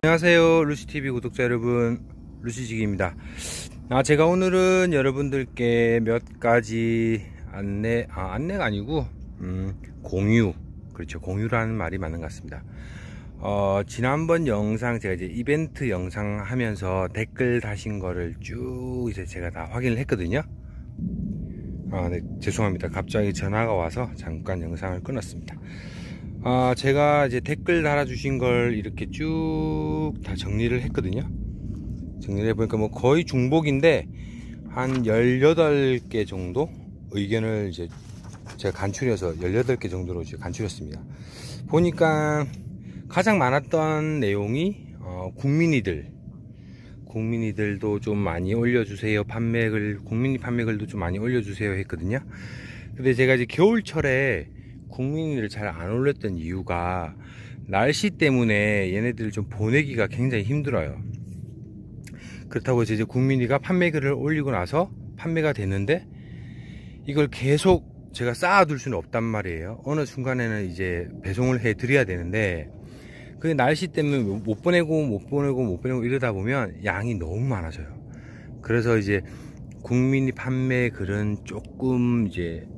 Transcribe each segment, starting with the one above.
안녕하세요, 루시TV 구독자 여러분, 루시직입니다. 제가 오늘은 여러분들께 몇 가지 안내가 아니고 공유, 그렇죠, 공유라는 말이 맞는 것 같습니다. 지난번 영상 제가 이제 이벤트 영상 하면서 댓글 다신 거를 쭉 이제 제가 다 확인을 했거든요. 네, 죄송합니다. 갑자기 전화가 와서 잠깐 영상을 끊었습니다. 제가 이제 댓글 달아주신 걸 이렇게 쭉 다 정리를 했거든요. 정리를 해보니까 뭐 거의 중복인데 한 18개 정도 의견을 이제 제가 간추려서 18개 정도로 이제 간추렸습니다. 보니까 가장 많았던 내용이 국민이들도 좀 많이 올려주세요, 국민이 판매글도 좀 많이 올려주세요 했거든요. 근데 제가 이제 겨울철에 국민이를 잘 안 올렸던 이유가 날씨 때문에 얘네들을 좀 보내기가 굉장히 힘들어요. 그렇다고 이제 국민이가 판매글을 올리고 나서 판매가 되는데 이걸 계속 제가 쌓아둘 수는 없단 말이에요. 어느 순간에는 이제 배송을 해 드려야 되는데 그 날씨 때문에 못 보내고 이러다 보면 양이 너무 많아져요. 그래서 이제 국민이 판매글은 조금 이제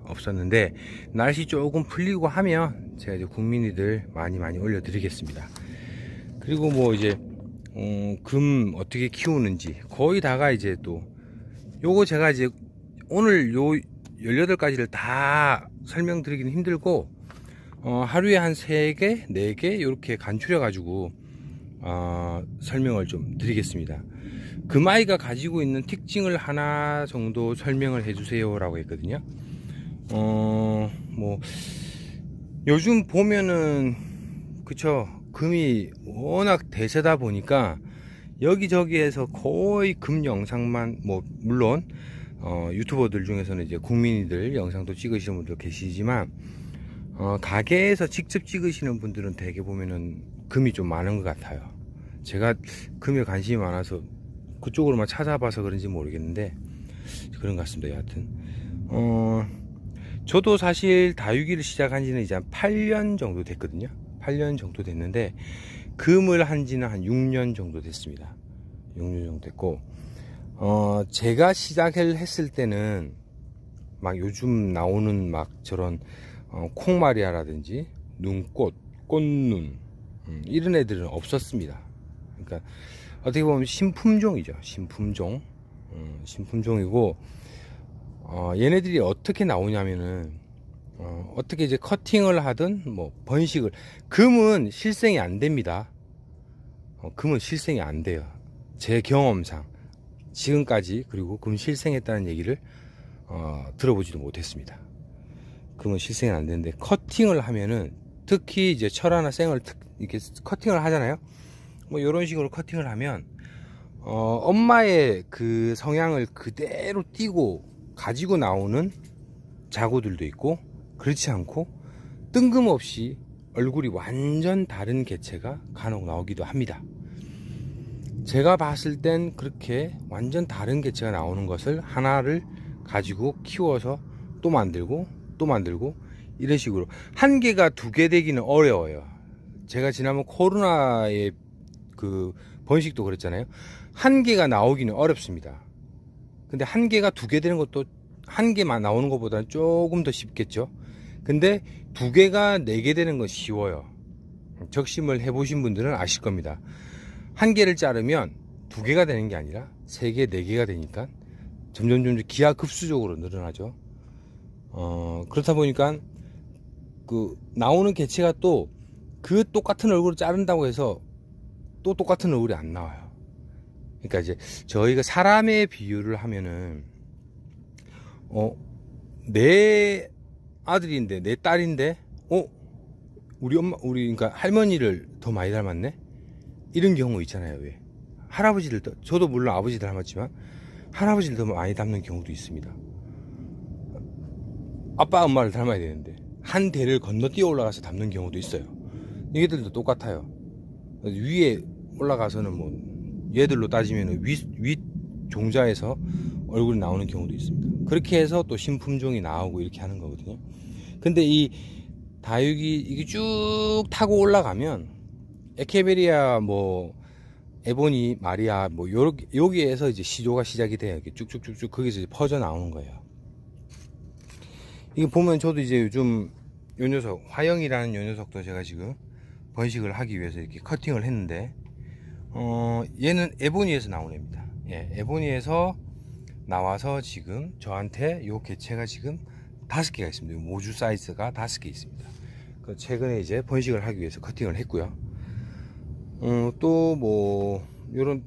없었는데 날씨 조금 풀리고 하면 제가 이제 국민이들 많이 올려 드리겠습니다. 그리고 뭐 이제 금 어떻게 키우는지 거의 다가 이제 또 요거 제가 이제 오늘 요 18가지를 다 설명드리기는 힘들고 하루에 한 3개 4개 이렇게 간추려 가지고 설명을 좀 드리겠습니다. 금아이가 가지고 있는 특징을 하나 정도 설명을 해주세요 라고 했거든요. 뭐 요즘 보면은 그쵸, 금이 워낙 대세다 보니까 여기저기에서 거의 금 영상만, 뭐 물론 유튜버들 중에서는 이제 국민이들 영상도 찍으시는 분들 계시지만 가게에서 직접 찍으시는 분들은 대개 보면은 금이 좀 많은 것 같아요. 제가 금에 관심이 많아서 그쪽으로만 찾아봐서 그런지 모르겠는데 그런 것 같습니다. 여하튼 저도 사실 다육이를 시작한 지는 이제 한 8년 정도 됐거든요. 8년 정도 됐는데 금을 한 지는 한 6년 정도 됐습니다. 6년 정도 됐고 제가 시작을 했을 때는 막 요즘 나오는 막 저런 콩마리아라든지 눈꽃, 꽃눈 이런 애들은 없었습니다. 그러니까 어떻게 보면 신품종이죠. 신품종이고 얘네들이 어떻게 나오냐면은 어떻게 이제 커팅을 하든 뭐 번식을, 금은 실생이 안 됩니다. 금은 실생이 안 돼요. 제 경험상 지금까지. 그리고 금 실생했다는 얘기를 들어보지도 못했습니다. 금은 실생이 안 되는데 커팅을 하면은, 특히 이제 철화나 생을 이렇게 커팅을 하잖아요. 뭐 이런 식으로 커팅을 하면 엄마의 그 성향을 그대로 띄고 가지고 나오는 자구들도 있고, 그렇지 않고 뜬금없이 얼굴이 완전 다른 개체가 간혹 나오기도 합니다. 제가 봤을 땐 그렇게 완전 다른 개체가 나오는 것을 하나를 가지고 키워서 또 만들고 이런 식으로 한 개가 2개 되기는 어려워요. 제가 지난번 코로나의 그 번식도 그랬잖아요. 한 개가 나오기는 어렵습니다. 근데 한 개가 2개 되는 것도, 한 개만 나오는 것보다는 조금 더 쉽겠죠. 근데 2개가 4개 되는 건 쉬워요. 적심을 해보신 분들은 아실 겁니다. 한 개를 자르면 2개가 되는 게 아니라 3개, 4개가 되니까 점점 기하급수적으로 늘어나죠. 그렇다 보니까 그 나오는 개체가 또 그 똑같은 얼굴을 자른다고 해서 또 똑같은 얼굴이 안 나와요. 그러니까 이제 저희가 사람의 비유를 하면은 내 아들인데, 내 딸인데 우리 그러니까 할머니를 더 많이 닮았네, 이런 경우 있잖아요. 왜 할아버지를 저도 물론 아버지 닮았지만 할아버지를 더 많이 닮는 경우도 있습니다. 아빠 엄마를 닮아야 되는데 한 대를 건너뛰어 올라가서 닮는 경우도 있어요. 얘들도 똑같아요. 위에 올라가서는 뭐 얘들로 따지면 윗 종자에서 얼굴이 나오는 경우도 있습니다. 그렇게 해서 또 신품종이 나오고 이렇게 하는 거거든요. 근데 이 다육이 이게 쭉 타고 올라가면 에케베리아 뭐 에보니 마리아 뭐 여기에서 이제 시조가 시작이 돼요. 이렇게 쭉쭉쭉쭉 거기서 이제 퍼져 나오는 거예요. 이거 보면 저도 이제 요즘 요 녀석 화영이라는 요 녀석도 제가 지금 번식을 하기 위해서 이렇게 커팅을 했는데 얘는 에보니에서 나온 애입니다. 예, 에보니에서 나와서 지금 저한테 요 개체가 지금 5개가 있습니다. 모주 사이즈가 5개 있습니다. 최근에 이제 번식을 하기 위해서 커팅을 했고요. 또 뭐 요런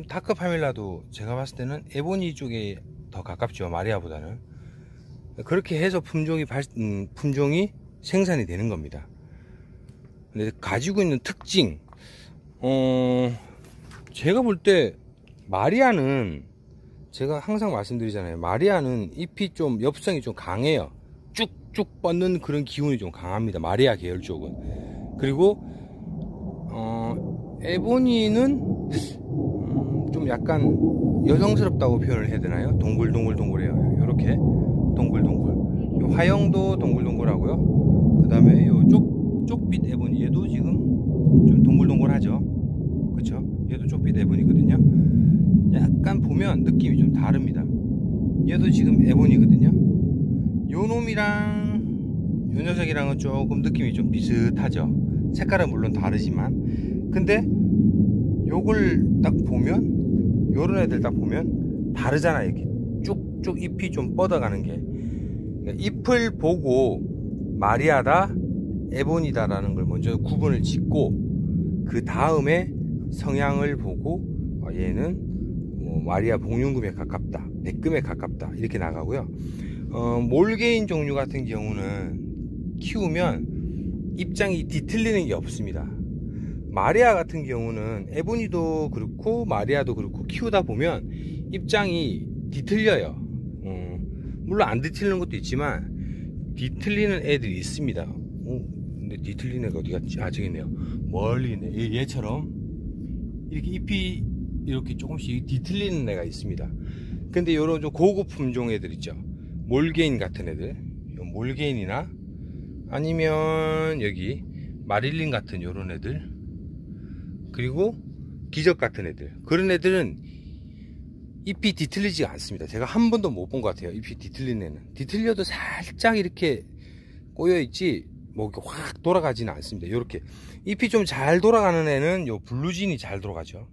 다크 파밀라도 제가 봤을 때는 에보니 쪽에 더 가깝죠, 마리아보다는. 그렇게 해서 품종이 생산이 되는 겁니다. 근데 가지고 있는 특징, 제가 볼 때 마리아는, 제가 항상 말씀드리잖아요, 마리아는 잎이 좀 엽성이 좀 강해요. 쭉쭉 뻗는 그런 기운이 좀 강합니다, 마리아 계열 쪽은. 그리고 에보니는 좀 약간 여성스럽다고 표현을 해야 되나요? 동글동글동글해요. 요렇게 동글동글. 요 화형도 동글동글하고요. 그 다음에 요 쪽빛 에보니, 얘도 지금 좀 동글동글하죠. 그쵸? 얘도 쪽빛 에보니거든요. 약간 보면 느낌이 좀 다릅니다. 얘도 지금 에보니거든요. 요 놈이랑 요 녀석이랑은 조금 느낌이 좀 비슷하죠. 색깔은 물론 다르지만. 근데 요걸 딱 보면, 요런 애들 딱 보면 다르잖아요. 이렇게 쭉쭉 잎이 좀 뻗어가는 게. 그러니까 잎을 보고 마리아다, 에보니다 라는 걸 먼저 구분을 짓고, 그 다음에 성향을 보고 얘는 뭐 마리아 복륜금에 가깝다, 백금에 가깝다, 이렇게 나가고요. 몰개인 종류 같은 경우는 키우면 입장이 뒤틀리는 게 없습니다. 마리아 같은 경우는 에보니도 그렇고 마리아도 그렇고 키우다 보면 입장이 뒤틀려요. 물론 안 뒤틀리는 것도 있지만 뒤틀리는 애들이 있습니다. 근데 뒤틀리는 애가 어디 갔지? 아, 저기 있네요. 멀리 있네. 얘처럼 이렇게 잎이 이렇게 조금씩 뒤틀리는 애가 있습니다. 근데 요런 좀 고급 품종 애들 있죠, 몰개인 같은 애들, 몰개인이나 아니면 여기 마릴린 같은 요런 애들, 그리고 기적 같은 애들, 그런 애들은 잎이 뒤틀리지 않습니다. 제가 한 번도 못 본 것 같아요. 잎이 뒤틀리는 애는. 뒤틀려도 살짝 이렇게 꼬여있지 뭐 이렇게 확 돌아가지는 않습니다. 이렇게 잎이 좀 잘 돌아가는 애는 요 블루진이 잘 돌아가죠.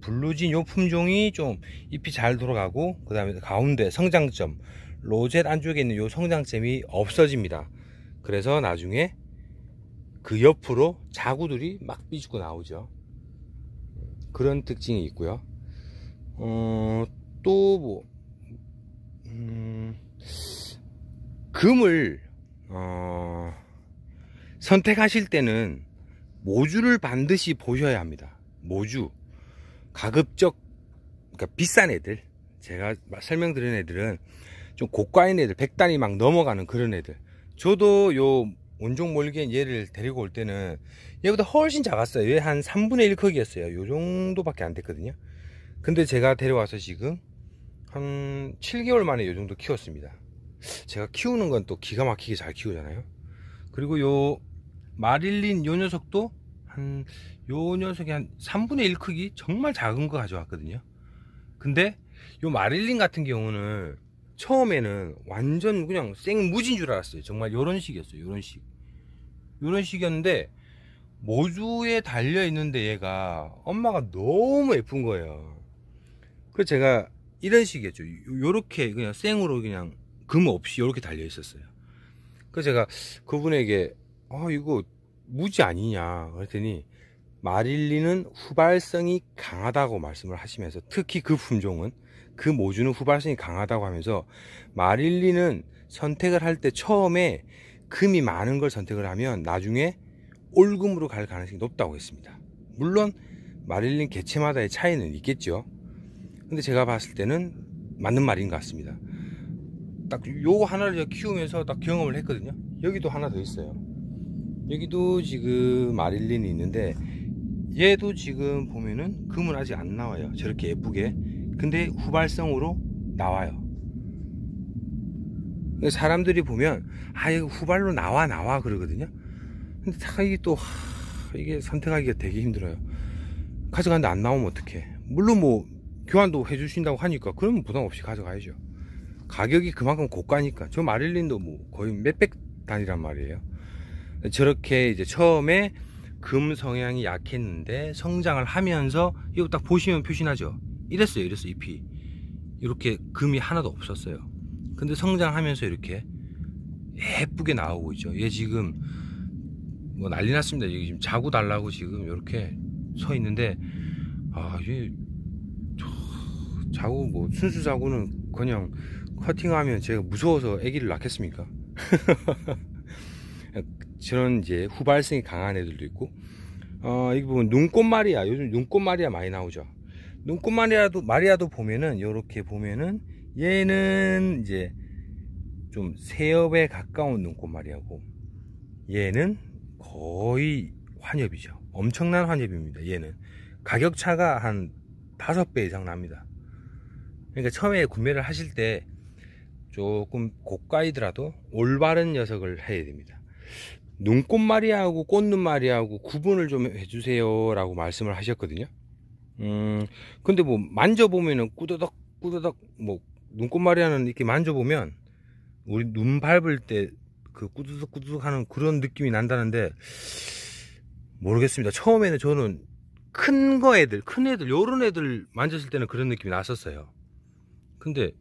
블루진 요 품종이 좀 잎이 잘 돌아가고, 그 다음에 가운데 성장점, 로zet 안쪽에 있는 요 성장점이 없어집니다. 그래서 나중에 그 옆으로 자구들이 막 삐죽고 나오죠. 그런 특징이 있고요. 또 뭐 금을 선택하실 때는 모주를 반드시 보셔야 합니다. 모주, 가급적, 그러니까 비싼 애들, 제가 설명드린 애들은 좀 고가인 애들, 100단이 막 넘어가는 그런 애들. 저도 요 원종 몰개인 얘를 데리고 올 때는 얘보다 훨씬 작았어요. 얘 한 3분의 1 크기였어요. 요 정도밖에 안 됐거든요. 근데 제가 데려와서 지금 한 7개월 만에 요 정도 키웠습니다. 제가 키우는 건 또 기가 막히게 잘 키우잖아요. 그리고 요 마릴린 요 녀석도 요 녀석이 한 3분의 1 크기, 정말 작은 거 가져왔거든요. 근데 요 마릴린 같은 경우는 처음에는 완전 그냥 생무진 줄 알았어요. 정말 요런 식이었어요. 요런 식이었는데 모주에 달려 있는데 얘가 엄마가 너무 예쁜 거예요. 그래서 제가 이런 식이었죠. 요렇게 그냥 생으로 그냥 금 없이 요렇게 달려 있었어요. 그래서 제가 그분에게 이거 무지 아니냐 그랬더니, 마릴린은 후발성이 강하다고 말씀을 하시면서, 특히 그 품종은, 그 모주는 후발성이 강하다고 하면서, 마릴린은 선택을 할 때 처음에 금이 많은 걸 선택을 하면 나중에 올금으로 갈 가능성이 높다고 했습니다. 물론 마릴린 개체마다의 차이는 있겠죠. 근데 제가 봤을 때는 맞는 말인 것 같습니다. 딱 요거 하나를 키우면서 딱 경험을 했거든요. 여기도 하나 더 있어요. 여기도 지금 마릴린이 있는데 얘도 지금 보면은 금은 아직 안 나와요. 저렇게 예쁘게. 근데 후발성으로 나와요. 사람들이 보면 이거 후발로 나와 그러거든요. 근데 이게 또 이게 선택하기가 되게 힘들어요. 가져갔는데 안 나오면 어떡해. 물론 뭐 교환도 해주신다고 하니까 그러면 부담 없이 가져가야죠. 가격이 그만큼 고가니까. 저 마릴린도 뭐 거의 몇백 단위란 말이에요. 저렇게 이제 처음에 금 성향이 약했는데 성장을 하면서 이거 딱 보시면 표시나죠. 이랬어요 잎이 이렇게 금이 하나도 없었어요. 근데 성장하면서 이렇게 예쁘게 나오고 있죠. 얘 지금 뭐 난리 났습니다. 여기 지금 자구 달라고 지금 이렇게 서 있는데, 이게 자구 뭐 순수 자구는 그냥 커팅하면 제가 무서워서 아기를 낳겠습니까? 저런 이제 후발성이 강한 애들도 있고, 여기 보면 눈꽃 마리아, 요즘 눈꽃 마리아 많이 나오죠. 눈꽃 마리아도 보면은 요렇게 보면은 얘는 이제 좀 새엽에 가까운 눈꽃 마리아고, 얘는 거의 환엽이죠. 엄청난 환엽입니다. 얘는 가격 차가 한 5배 이상 납니다. 그러니까 처음에 구매를 하실 때 조금 고가이더라도 올바른 녀석을 해야 됩니다. 눈꽃 마리아하고 꽃눈 마리아하고 구분을 좀 해주세요 라고 말씀을 하셨거든요. 근데 뭐 만져보면은 꾸더덕 뭐 눈꽃 마리아는 이렇게 만져보면 우리 눈 밟을 때 그 꾸두둑 하는 그런 느낌이 난다는데 모르겠습니다. 처음에는 저는 큰 애들 요런 애들 만졌을 때는 그런 느낌이 났었어요. 근데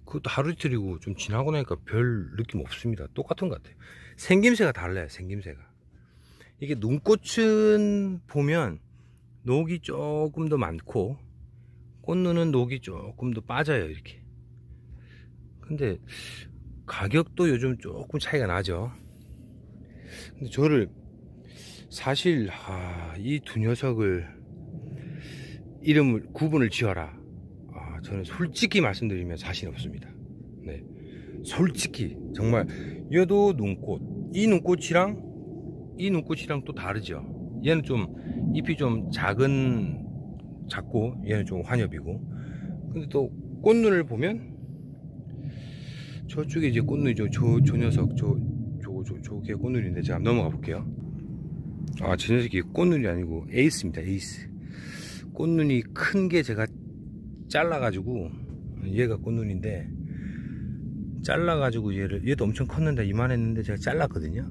그것도 하루 이틀이고 좀 지나고 나니까 별 느낌 없습니다. 똑같은 것 같아요. 생김새가 달라요. 생김새가. 이게 눈꽃은 보면 녹이 조금 더 많고 꽃눈은 녹이 조금 더 빠져요. 이렇게. 근데 가격도 요즘 조금 차이가 나죠. 근데 저를 사실 이 두 녀석을 구분을 지어라. 저는 솔직히 말씀드리면 자신 없습니다. 네, 솔직히 정말 얘도 눈꽃, 이 눈꽃이랑 또 다르죠. 얘는 좀 잎이 좀 작고 얘는 좀 환엽이고, 근데 또 꽃눈을 보면 저쪽에 이제 꽃눈이죠. 저 녀석 저게 꽃눈인데 제가 한번 넘어가 볼게요. 저 녀석이 꽃눈이 아니고 에이스입니다. 에이스. 꽃눈이 큰 게 제가 잘라가지고, 얘가 꽃눈인데 잘라가지고 얘도 엄청 컸는데 이만했는데 제가 잘랐거든요.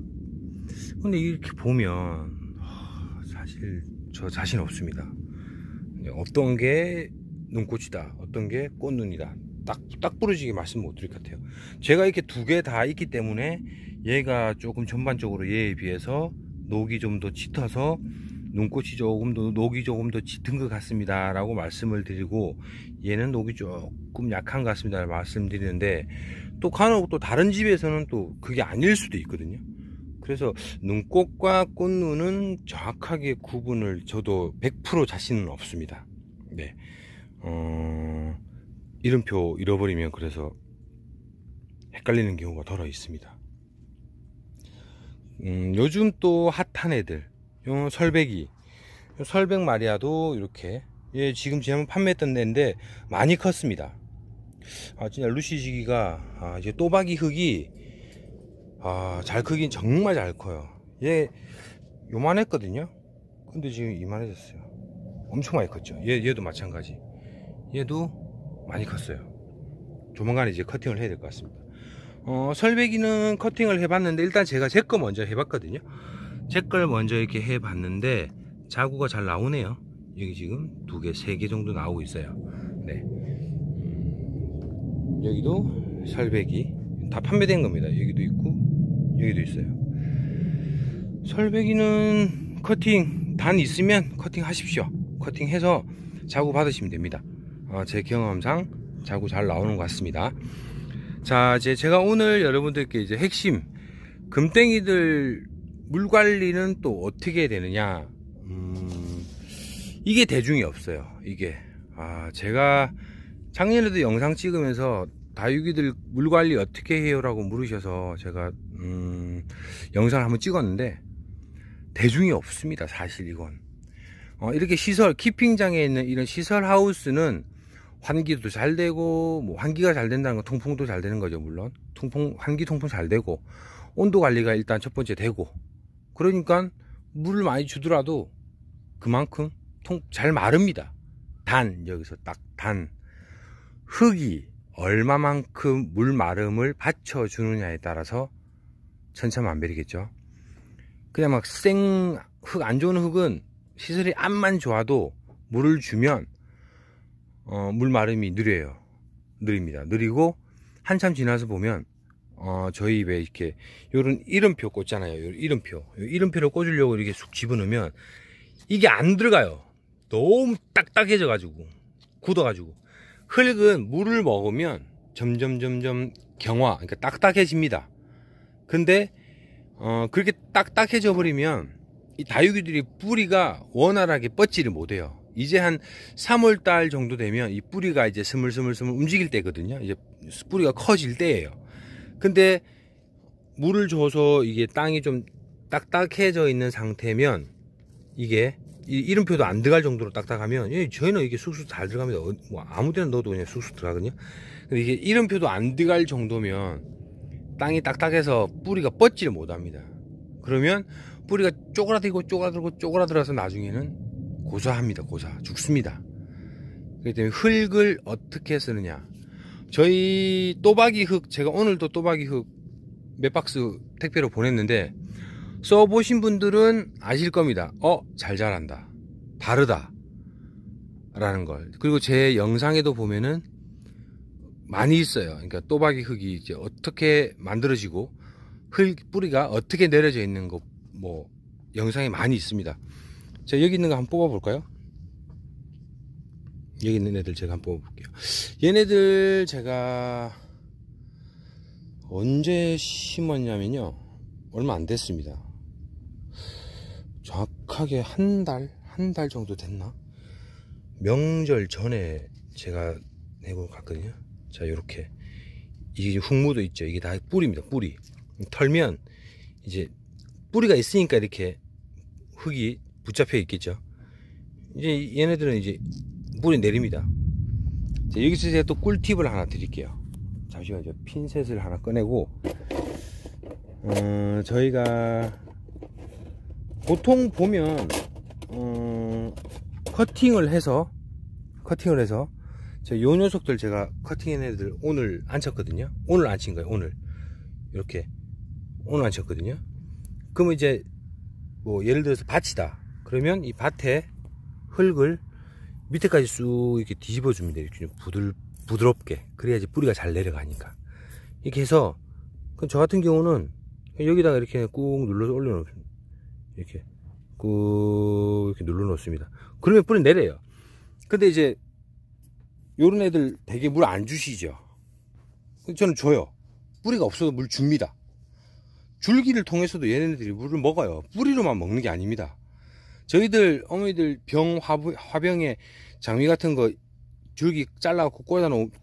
근데 이렇게 보면 사실 저 자신 없습니다. 어떤 게 눈꽃이다, 어떤 게 꽃눈이다, 딱 부러지게 말씀 못 드릴 것 같아요. 제가 이렇게 두 개 다 있기 때문에 얘가 조금 전반적으로 얘에 비해서 녹이 좀 더 짙어서 눈꽃이 녹이 조금 더 짙은 것 같습니다 라고 말씀을 드리고, 얘는 녹이 조금 약한 것 같습니다 말씀드리는데, 또 간혹 또 다른 집에서는 또 그게 아닐 수도 있거든요. 그래서 눈꽃과 꽃눈은 정확하게 구분을 저도 100% 자신은 없습니다. 네. 이름표 잃어버리면 그래서 헷갈리는 경우가 더러 있습니다. 요즘 또 핫한 애들, 요 설백 마리아도 이렇게, 얘 지금 지난번 판매했던 애인데 많이 컸습니다. 진짜 루시지기가 이제 또박이 흙이 잘 크긴 정말 잘 커요. 얘 요만했거든요. 근데 지금 이만해졌어요. 엄청 많이 컸죠. 얘도 마찬가지. 얘도 많이 컸어요. 조만간 이제 커팅을 해야 될 것 같습니다. 설배기는 커팅을 해봤는데, 일단 제가 제 거 먼저 해봤거든요. 제 걸 먼저 이렇게 해봤는데 자구가 잘 나오네요. 여기 지금 2개, 3개 정도 나오고 있어요. 네. 여기도 설배기 다 판매된 겁니다. 여기도 있고 여기도 있어요. 설배기는 커팅 단 있으면 커팅 하십시오. 커팅해서 자구 받으시면 됩니다. 제 경험상 자구 잘 나오는 것 같습니다. 자, 제가 오늘 여러분들께 이제 핵심 금땡이들 물 관리는 또 어떻게 되느냐, 이게 대중이 없어요. 이게 제가 작년에도 영상 찍으면서 다육이들 물 관리 어떻게 해요 라고 물으셔서 제가 영상을 한번 찍었는데 대중이 없습니다. 사실 이건 이렇게 시설 키핑장에 있는 이런 시설 하우스는 환기도 잘 되고, 뭐 환기가 잘 된다는 건 통풍도 잘 되는 거죠. 물론 환기 통풍 잘 되고, 온도 관리가 일단 첫 번째 되고, 그러니까 물을 많이 주더라도 그만큼 잘 마릅니다. 단, 여기서 딱 단, 흙이 얼마만큼 물 마름을 받쳐주느냐에 따라서 천차만별이겠죠. 그냥 막 흙, 안 좋은 흙은 시설이 암만 좋아도 물을 주면 물 마름이 느립니다. 느리고 한참 지나서 보면 저희 입에 이렇게 요런 이름표 꽂잖아요. 이름표를 꽂으려고 이렇게 쑥 집어넣으면 이게 안 들어가요. 너무 딱딱해져 가지고 굳어가지고. 흙은 물을 먹으면 점점 그러니까 딱딱해집니다. 근데 그렇게 딱딱해져 버리면 이 다육이들이 뿌리가 원활하게 뻗지를 못해요. 이제 한 3월달 정도 되면 이 뿌리가 이제 스물스물 움직일 때거든요. 이제 뿌리가 커질 때예요. 근데 물을 줘서 이게 땅이 좀 딱딱해져 있는 상태면 이게 이름표도 안 들어갈 정도로 딱딱하면 저희는 이게 쑥쑥 잘 들어갑니다. 뭐 아무 데나 넣어도 그냥 쑥쑥 들어가거든요. 근데 이게 이름표도 안 들어갈 정도면 땅이 딱딱해서 뿌리가 뻗지를 못합니다. 그러면 뿌리가 쪼그라들어서 나중에는 고사합니다. 죽습니다. 그렇기 때문에 흙을 어떻게 쓰느냐. 저희 또박이 흙, 제가 오늘도 또박이 흙 몇 박스 택배로 보냈는데 써보신 분들은 아실 겁니다. 잘 자란다, 다르다 라는 걸. 그리고 제 영상에도 보면은 많이 있어요. 그러니까 또박이 흙이 이제 어떻게 만들어지고 뿌리가 어떻게 내려져 있는 거 뭐 영상이 많이 있습니다. 자, 여기 있는 거 한번 뽑아 볼까요? 여기 있는 애들 제가 한번 뽑아 볼게요. 얘네들 제가 언제 심었냐면요, 얼마 안 됐습니다. 정확하게 한 달 정도 됐나? 명절 전에 제가 내고 갔거든요. 자, 요렇게 이게 흙무도 있죠. 이게 다 뿌리입니다. 뿌리 털면 이제 뿌리가 있으니까 이렇게 흙이 붙잡혀 있겠죠. 이제 얘네들은 이제 뿌리 내립니다. 자, 여기서 제가 또 꿀팁을 하나 드릴게요. 잠시만요. 핀셋을 하나 꺼내고 저희가 보통 보면 커팅을 해서 요 녀석들 제가 커팅한 애들 오늘 안 쳤거든요. 오늘 안 친 거예요. 오늘 이렇게 오늘 안 쳤거든요. 그러면 이제 뭐 예를 들어서 밭이다 그러면 이 밭에 흙을 밑에까지 쑥 이렇게 뒤집어 줍니다. 이렇게 부드럽게. 그래야지 뿌리가 잘 내려가니까. 이렇게 해서 저 같은 경우는 여기다가 이렇게 꾹 눌러서 올려놓습니다. 이렇게 꾹 이렇게 눌러 놓습니다. 그러면 뿌리 내려요. 근데 이제 요런 애들 되게 물 안 주시죠. 저는 줘요. 뿌리가 없어도 물 줍니다. 줄기를 통해서도 얘네들이 물을 먹어요. 뿌리로만 먹는 게 아닙니다. 저희들 어머니들 화병에 장미 같은 거 줄기 잘라갖고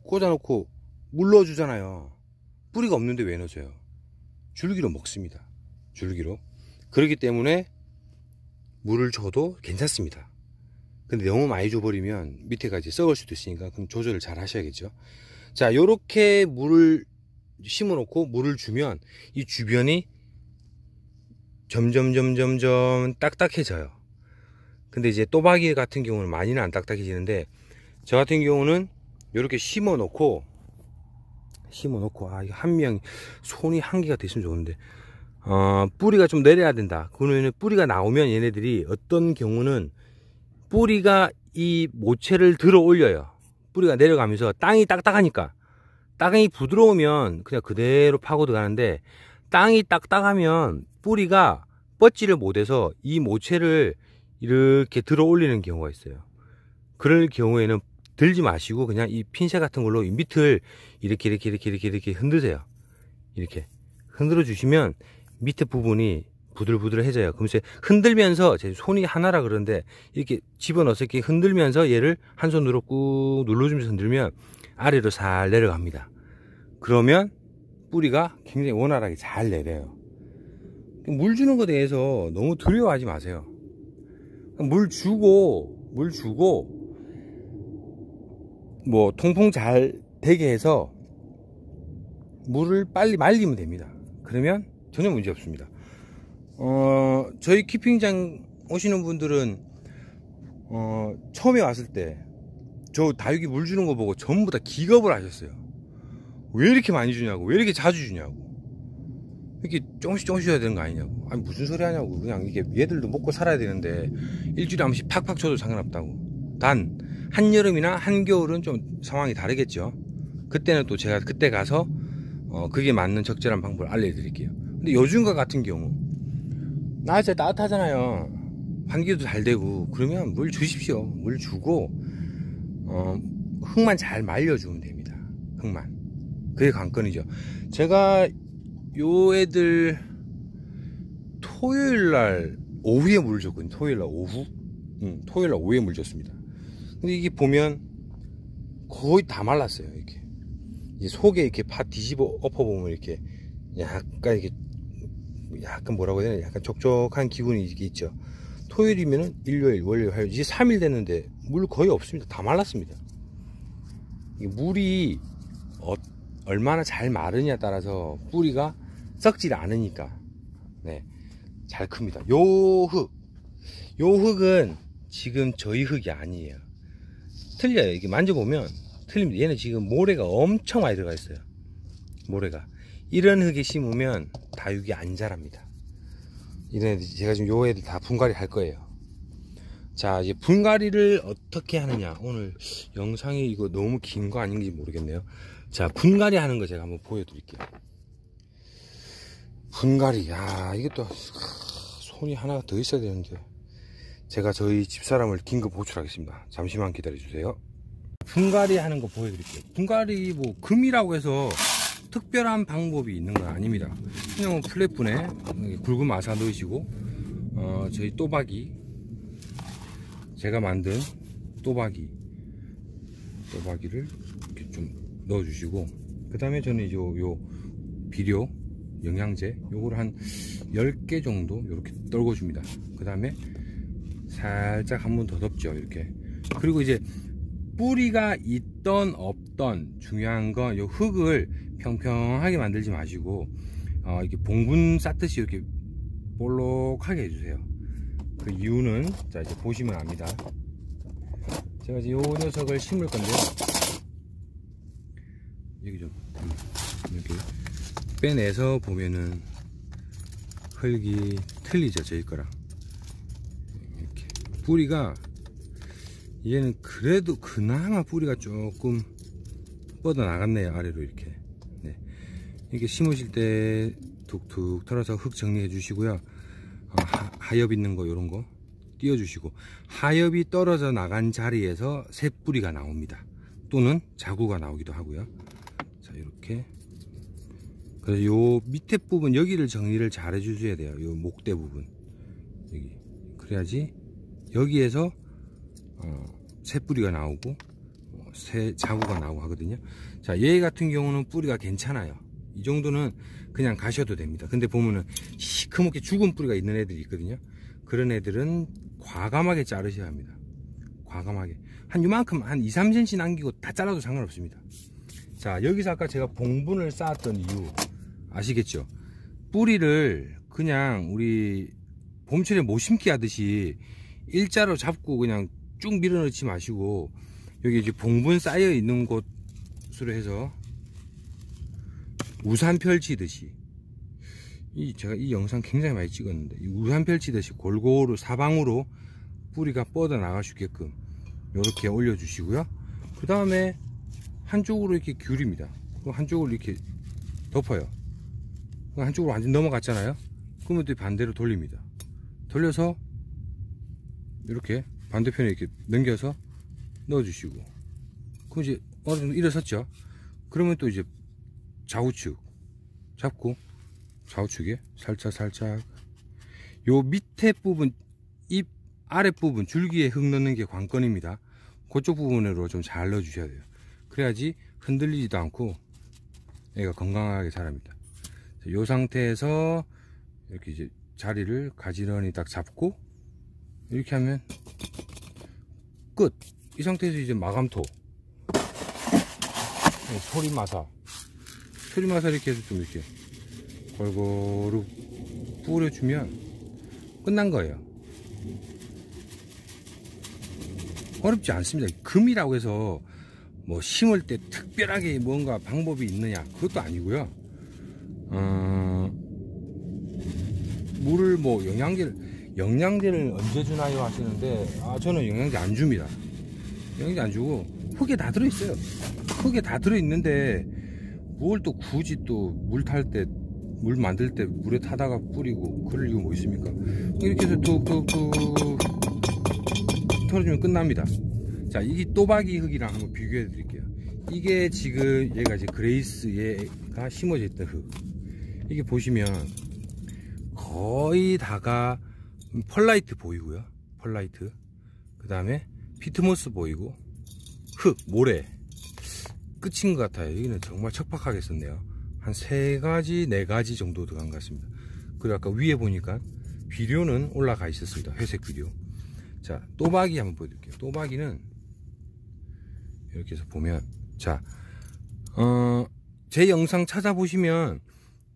꽂아놓고 물 넣어주잖아요. 뿌리가 없는데 왜 넣어줘요? 줄기로 먹습니다. 줄기로. 그렇기 때문에 물을 줘도 괜찮습니다. 근데 너무 많이 줘버리면 밑에가 이제 썩을 수도 있으니까 그럼 조절을 잘 하셔야겠죠. 자, 요렇게 물을 심어 놓고 물을 주면 이 주변이 점점 딱딱해져요. 근데 이제 또박이 같은 경우는 많이는 안 딱딱해지는데 저 같은 경우는 요렇게 심어 놓고 이거 한 명 손이 한 개가 됐으면 좋은데 뿌리가 좀 내려야 된다. 그러면 뿌리가 나오면 얘네들이 어떤 경우는 뿌리가 이 모체를 들어 올려요. 뿌리가 내려가면서 땅이 딱딱하니까. 땅이 부드러우면 그냥 그대로 파고 들어가는데 땅이 딱딱하면 뿌리가 뻗지를 못해서 이 모체를 이렇게 들어 올리는 경우가 있어요. 그럴 경우에는 들지 마시고 그냥 이 핀셋 같은 걸로 이 밑을 이렇게 흔드세요. 이렇게 흔들어 주시면 밑에 부분이 부들부들해져요. 그러면서 흔들면서 제 손이 하나라 그러는데 이렇게 집어넣어서 이렇게 흔들면서 얘를 한 손으로 꾹 눌러주면서 흔들면 아래로 살 내려갑니다. 그러면 뿌리가 굉장히 원활하게 잘 내려요. 물 주는 것에 대해서 너무 두려워하지 마세요. 물 주고 뭐 통풍 잘 되게 해서 물을 빨리 말리면 됩니다. 그러면 전혀 문제 없습니다. 저희 키핑장 오시는 분들은 처음에 왔을 때 저 다육이 물 주는 거 보고 전부 다 기겁을 하셨어요. 왜 이렇게 많이 주냐고, 왜 이렇게 자주 주냐고, 이렇게 조금씩 줘야 되는 거 아니냐고. 아니 무슨 소리 하냐고. 그냥 이게 얘들도 먹고 살아야 되는데 일주일에 한 번씩 팍팍 줘도 상관없다고. 단 한여름이나 한겨울은 좀 상황이 다르겠죠. 그때는 또 제가 그때 가서 그게 맞는 적절한 방법을 알려드릴게요. 근데 요즘과 같은 경우 날짜 따뜻하잖아요. 환기도 잘 되고 그러면 물 주십시오. 물 주고 흙만 잘 말려주면 됩니다. 흙만. 그게 관건이죠. 제가 요 애들 토요일날 오후에 물 줬거든요. 토요일날 오후? 토요일날 오후에 물 줬습니다. 근데 이게 보면 거의 다 말랐어요. 이렇게 속에 이렇게 파 뒤집어 엎어보면 이렇게 약간 뭐라고 해야 되나, 약간 촉촉한 기분이 이게 있죠. 토요일이면은 일요일, 월요일, 화요일 이제 3일 됐는데 물 거의 없습니다. 다 말랐습니다. 이게 물이 얼마나 잘 마르냐에 따라서 뿌리가 썩질 않으니까 네, 잘 큽니다. 요 흙은 지금 저희 흙이 아니에요. 틀려요. 이게 만져보면 틀립니다. 얘는 지금 모래가 엄청 많이 들어가 있어요. 모래가. 이런 흙에 심으면 다육이 안 자랍니다. 이런 애들, 제가 지금 요 애들 다 분갈이 할 거예요. 자, 이제 분갈이를 어떻게 하느냐. 오늘 영상이 이거 너무 긴 거 아닌지 모르겠네요. 자, 분갈이 하는 거 제가 한번 보여드릴게요. 분갈이, 야, 이게 또 손이 하나 더 있어야 되는데 제가 저희 집사람을 긴급 호출하겠습니다. 잠시만 기다려주세요. 분갈이 하는 거 보여드릴게요. 분갈이 뭐 금이라고 해서 특별한 방법이 있는 건 아닙니다. 그냥 플랫분에 굵은 마사 넣으시고 저희 또박이, 제가 만든 또박이를 이렇게 좀 넣어주시고, 그 다음에 저는 이제 요 비료 영양제 요거를 한 10개 정도 이렇게 떨궈줍니다. 그 다음에 살짝 한 번 더 덮죠. 이렇게. 그리고 이제 뿌리가 있던 없던 중요한 건 요 흙을 평평하게 만들지 마시고 이렇게 봉분 쌓듯이 이렇게 볼록하게 해주세요. 그 이유는 자, 이제 보시면 압니다. 제가 이제 요 녀석을 심을 건데요. 여기 좀 이렇게 빼내서 보면은 흙이 틀리죠, 저희 거랑. 이렇게 뿌리가, 얘는 그래도 그나마 뿌리가 조금 뻗어 나갔네요, 아래로. 이렇게 네. 이렇게 심으실 때 툭툭 털어서 흙 정리해 주시고요. 하엽 있는 거 요런 거 띄워 주시고, 하엽이 떨어져 나간 자리에서 새 뿌리가 나옵니다. 또는 자구가 나오기도 하고요. 자, 이렇게. 그래서 요 밑에 부분 여기를 정리를 잘 해 주셔야 돼요. 요 목대 부분 여기. 그래야지 여기에서 새 뿌리가 나오고 새 자구가 나오고 하거든요. 자, 얘 같은 경우는 뿌리가 괜찮아요. 이 정도는 그냥 가셔도 됩니다. 근데 보면은 시커멓게 죽은 뿌리가 있는 애들이 있거든요. 그런 애들은 과감하게 자르셔야 합니다. 과감하게. 한 요만큼, 한 2~3cm 남기고 다 잘라도 상관없습니다. 자, 여기서 아까 제가 봉분을 쌓았던 이유 아시겠죠? 뿌리를 그냥 우리 봄철에 모심기 하듯이 일자로 잡고 그냥 쭉 밀어넣지 마시고, 여기 이제 봉분 쌓여 있는 곳으로 해서 우산 펼치듯이, 제가 이 영상 굉장히 많이 찍었는데, 이 우산 펼치듯이 골고루 사방으로 뿌리가 뻗어 나갈 수 있게끔 이렇게 올려 주시고요. 그 다음에 한쪽으로 이렇게 기울입니다. 한쪽으로 이렇게 덮어요. 한쪽으로 완전 넘어갔잖아요. 그러면 또 반대로 돌립니다. 돌려서 이렇게 반대편에 이렇게 넘겨서 넣어주시고, 그럼 이제 어느 정도 일어섰죠. 그러면 또 이제 좌우측 잡고 좌우측에 살짝 요 밑에 부분, 잎 아랫부분 줄기에 흙 넣는 게 관건입니다. 그쪽 부분으로 좀 잘 넣어 주셔야 돼요. 그래야지 흔들리지도 않고 얘가 건강하게 자랍니다. 이 상태에서 이렇게 이제 자리를 가지런히 딱 잡고 이렇게 하면 끝. 이 상태에서 이제 마감토, 소리마사 이렇게 해서 좀 이렇게 골고루 뿌려주면 끝난 거예요. 어렵지 않습니다. 금이라고 해서 뭐 심을 때 특별하게 뭔가 방법이 있느냐, 그것도 아니고요. 물을 뭐 영양제를 언제 주나요 하시는데, 저는 영양제 안 줍니다. 영양제 안 주고 흙에 다 들어있어요. 흙에 다 들어있는데 뭘 또 굳이 또 물 만들 때 물에 타다가 뿌리고 그럴 이유 뭐 있습니까? 이렇게 해서 툭툭툭 털어주면 끝납니다. 자, 이 또박이 흙이랑 한번 비교해 드릴게요. 이게 지금 얘가 이제 그레이스 얘가 심어져 있던 흙. 이게 보시면 거의 다가 펄라이트 보이고요. 펄라이트. 그 다음에 피트모스 보이고, 흙, 모래. 끝인 것 같아요. 여기는 정말 척박하게 썼네요. 한 3가지, 4가지 정도 들어간 것 같습니다. 그리고 아까 위에 보니까 비료는 올라가 있었습니다. 회색 비료. 자, 또박이 한번 보여드릴게요. 또박이는 이렇게 해서 보면, 자, 제 영상 찾아보시면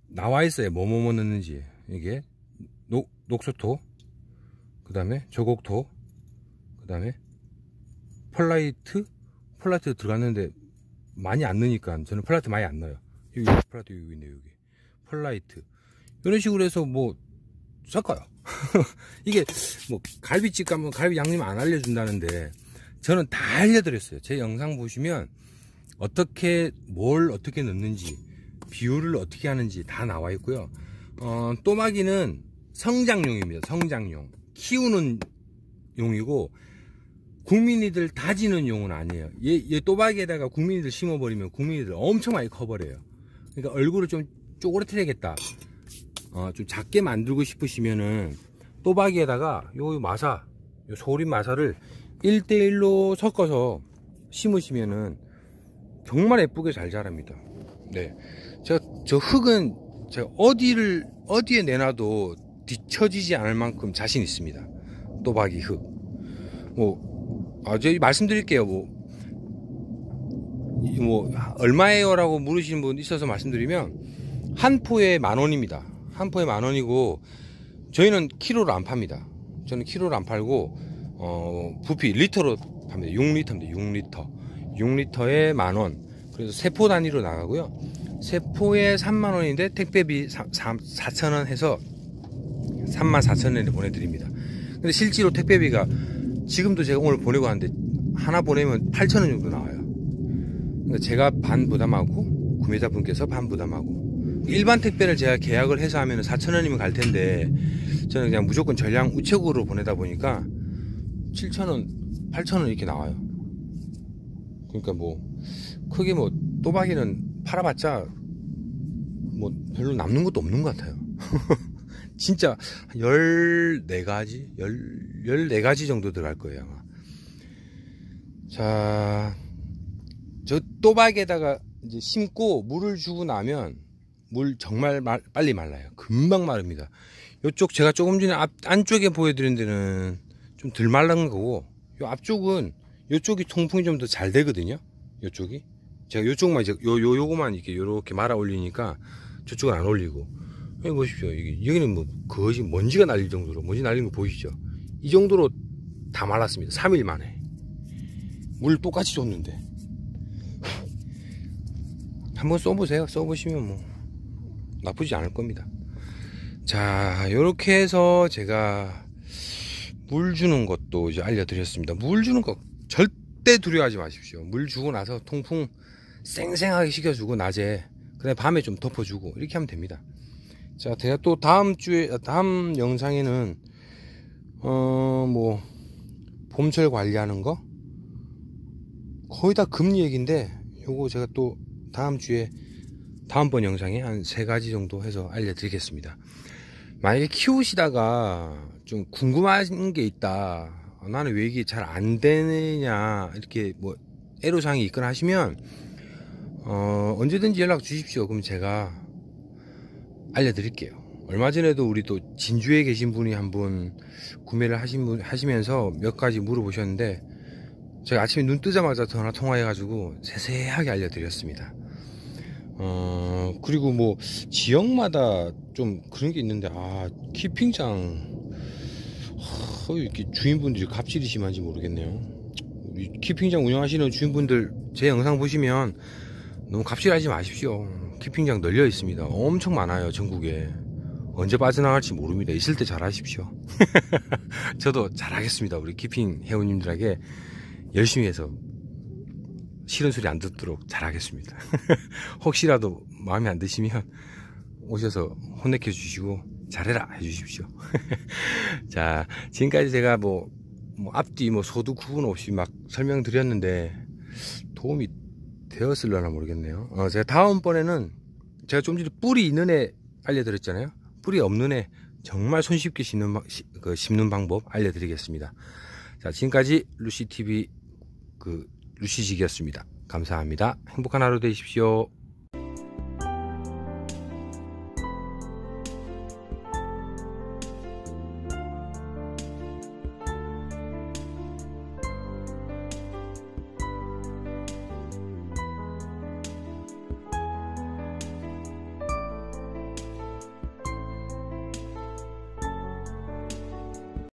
나와 있어요. 뭐뭐 넣는지. 이게 녹소토, 그 다음에 저곡토, 그 다음에 펄라이트 들어갔는데 많이 안 넣으니까 저는 펄라이트 많이 안 넣어요. 여기 펄라이트 여기 있네요. 여기 펄라이트 이런 식으로 해서 뭐 섞어요. 이게 뭐 갈비집 가면 갈비 양념 안 알려준다는데 저는 다 알려드렸어요. 제 영상 보시면 뭘 어떻게 넣는지, 비율을 어떻게 하는지 다 나와 있고요. 또마기는 성장용입니다. 성장용, 키우는 용이고 국민이들 다지는 용은 아니에요. 얘 또박이에다가 국민이들 심어버리면 국민이들 엄청 많이 커버려요. 그러니까 얼굴을 좀 쪼그라뜨려야겠다, 좀 작게 만들고 싶으시면은 또박이에다가 요 소림 마사를 1:1로 섞어서 심으시면은 정말 예쁘게 잘 자랍니다. 네, 저 흙은 제가 어디에 내놔도 뒤처지지 않을 만큼 자신 있습니다. 또박이 흙. 저희 말씀드릴게요. 얼마예요? 라고 물으시는 분 있어서 말씀드리면, 한 포에 10,000원입니다. 한 포에 10,000원이고, 저희는 키로로 안 팝니다. 저는 키로로 안 팔고, 부피, 리터로 팝니다. 6리터입니다. 6리터에 10,000원. 그래서 세포 단위로 나가고요. 세포에 30,000원인데, 택배비 4,000원 해서 34,000원에 보내드립니다. 근데 실제로 택배비가 지금도 제가 오늘 보내고 하는데 하나 보내면 8,000원 정도 나와요. 그러니까 제가 반 부담하고 구매자분께서 반 부담하고, 일반 택배를 제가 계약을 해서 하면 4,000원이면 갈 텐데 저는 그냥 무조건 전량 우체국으로 보내다 보니까 7,000원, 8,000원 이렇게 나와요. 그러니까 크게 또박이는 팔아봤자 별로 남는 것도 없는 것 같아요. 진짜 14가지? 14가지 정도 들어갈 거예요, 아마. 자, 저 또박에다가 이제 심고 물을 주고 나면 물 정말 빨리 말라요. 금방 마릅니다. 요쪽 제가 조금 전에 안쪽에 보여드린 데는 좀 덜 말른 거고, 요 앞쪽은 요쪽이 통풍이 좀 더 잘 되거든요. 요쪽이. 제가 요쪽만 이제 요거만 이렇게 말아 올리니까 저쪽은 안 올리고. 여기 보십시오. 여기는 거의 먼지가 날릴 정도로, 먼지 날린 거 보이시죠? 이 정도로 다 말랐습니다. 3일 만에. 물 똑같이 줬는데. 한번 써보세요. 써보시면 나쁘지 않을 겁니다. 자, 요렇게 해서 제가 물 주는 것도 이제 알려드렸습니다. 물 주는 거 절대 두려워하지 마십시오. 물 주고 나서 통풍 쌩쌩하게 식혀주고, 낮에, 그다음에 밤에 좀 덮어주고, 이렇게 하면 됩니다. 자, 제가 또 다음 영상에는 봄철 관리하는 거 거의 다 금 얘기인데, 요거 제가 또 다음번 영상에 한 3가지 정도 해서 알려드리겠습니다. 만약에 키우시다가 좀 궁금한 게 있다, 나는 왜 이게 잘 안 되느냐, 이렇게 애로사항이 있거나 하시면 언제든지 연락 주십시오. 그럼 제가 알려드릴게요. 얼마 전에도 우리 또 진주에 계신 분이 한 분 구매를 하시면서 몇 가지 물어보셨는데, 제가 아침에 눈 뜨자마자 전화 통화해가지고 세세하게 알려드렸습니다. 그리고 지역마다 좀 그런 게 있는데, 키핑장 이렇게 주인분들이 갑질이 심한지 모르겠네요. 우리 키핑장 운영하시는 주인분들 제 영상 보시면 너무 갑질하지 마십시오. 키핑장 널려 있습니다. 엄청 많아요, 전국에. 언제 빠져나갈지 모릅니다. 있을 때 잘하십시오. 저도 잘하겠습니다. 우리 키핑 회원님들에게 열심히 해서 싫은 소리 안 듣도록 잘하겠습니다. 혹시라도 마음에 안 드시면 오셔서 혼내켜 주시고 잘해라 해 주십시오. 자, 지금까지 제가 뭐 앞뒤 소두 구분 없이 막 설명드렸는데 도움이 되었을려나 모르겠네요. 제가 다음번에는 제가 좀 전에 뿌리 있는 애 알려드렸잖아요. 뿌리 없는 애 정말 손쉽게 심는 방법 알려드리겠습니다. 자, 지금까지 루시TV 루시직이었습니다. 감사합니다. 행복한 하루 되십시오.